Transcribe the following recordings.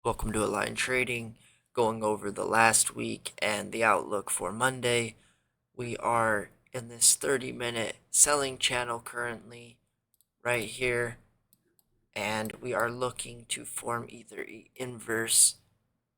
Welcome to Align Trading, going over the last week and the outlook for Monday. We are in this 30-minute selling channel currently right here, and we are looking to form either an inverse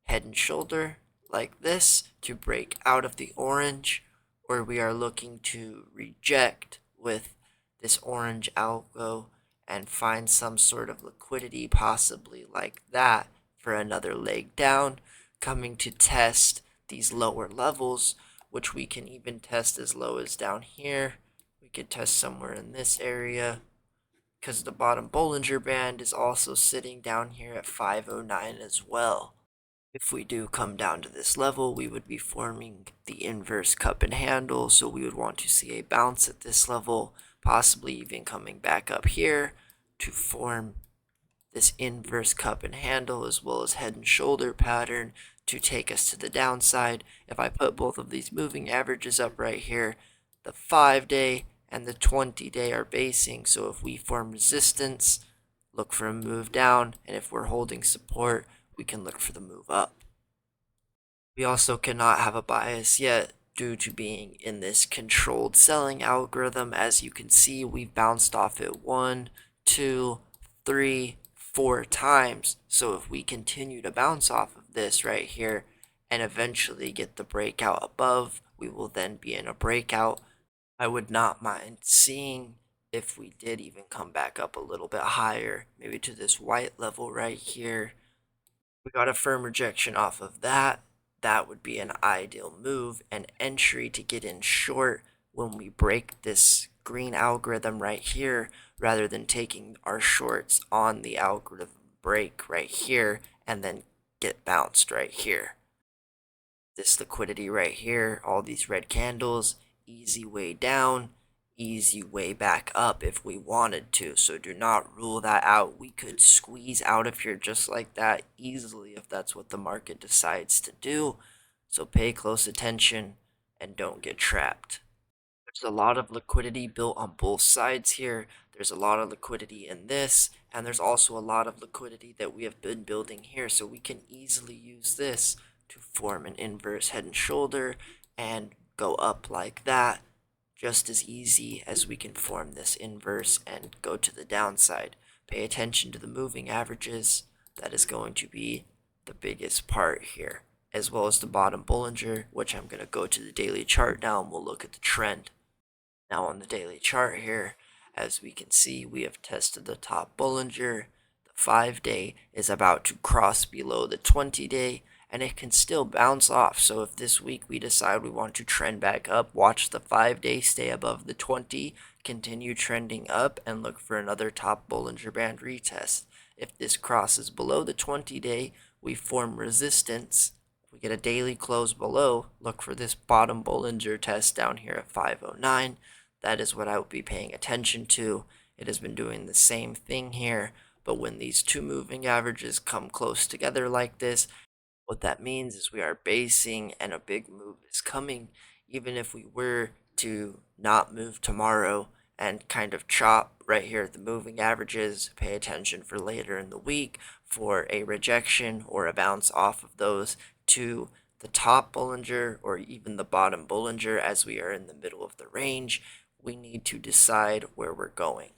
head and shoulder like this to break out of the orange, or we are looking to reject with this orange algo and find some sort of liquidity, possibly like that, for another leg down, coming to test these lower levels, which we can even test as low as down here. We could test somewhere in this area, because the bottom Bollinger Band is also sitting down here at 509 as well. If we do come down to this level, we would be forming the inverse cup and handle, so we would want to see a bounce at this level, possibly even coming back up here to form this inverse cup and handle, as well as head and shoulder pattern to take us to the downside. If I put both of these moving averages up right here, the 5-day and the 20-day are basing, so if we form resistance, look for a move down, and if we're holding support, we can look for the move up. We also cannot have a bias yet due to being in this controlled selling algorithm. As you can see, we've bounced off it 1, 2, 3, 4 times. So if we continue to bounce off of this right here and eventually get the breakout above, we will then be in a breakout. I would not mind seeing if we did even come back up a little bit higher, maybe to this white level right here. We got a firm rejection off of that. That would be an ideal move, an entry to get in short when we break this green algorithm right here, rather than taking our shorts on the algorithm break right here and then get bounced right here. This liquidity right here, all these red candles, easy way down, easy way back up if we wanted to. So do not rule that out. We could squeeze out of here just like that easily if that's what the market decides to do. So pay close attention and don't get trapped. There's a lot of liquidity built on both sides here. There's a lot of liquidity in this, and there's also a lot of liquidity that we have been building here. So we can easily use this to form an inverse head and shoulder and go up like that, just as easy as we can form this inverse and go to the downside. Pay attention to the moving averages. That is going to be the biggest part here, as well as the bottom Bollinger, which I'm going to go to the daily chart now and we'll look at the trend. Now on the daily chart here, as we can see, we have tested the top Bollinger. The 5-day is about to cross below the 20-day, and it can still bounce off. So if this week we decide we want to trend back up, watch the 5-day stay above the 20, continue trending up, and look for another top Bollinger Band retest. If this crosses below the 20-day, we form resistance. If we get a daily close below, look for this bottom Bollinger test down here at 509. That is what I will be paying attention to. It has been doing the same thing here, but when these two moving averages come close together like this, what that means is we are basing and a big move is coming. Even if we were to not move tomorrow and kind of chop right here at the moving averages, pay attention for later in the week for a rejection or a bounce off of those to the top Bollinger or even the bottom Bollinger. As we are in the middle of the range, we need to decide where we're going.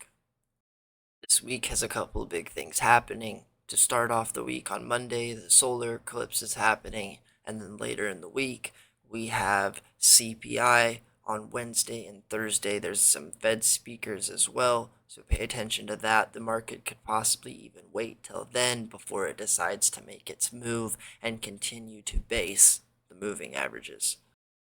This week has a couple of big things happening. To start off the week on Monday, the solar eclipse is happening, and then later in the week, we have CPI. On Wednesday and Thursday, there's some Fed speakers as well, so pay attention to that. The market could possibly even wait till then before it decides to make its move and continue to base the moving averages.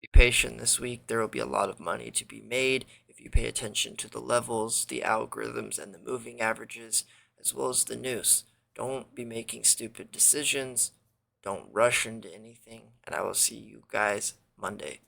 Be patient this week. There will be a lot of money to be made if you pay attention to the levels, the algorithms, and the moving averages, as well as the news. Don't be making stupid decisions. Don't rush into anything. And I will see you guys Monday.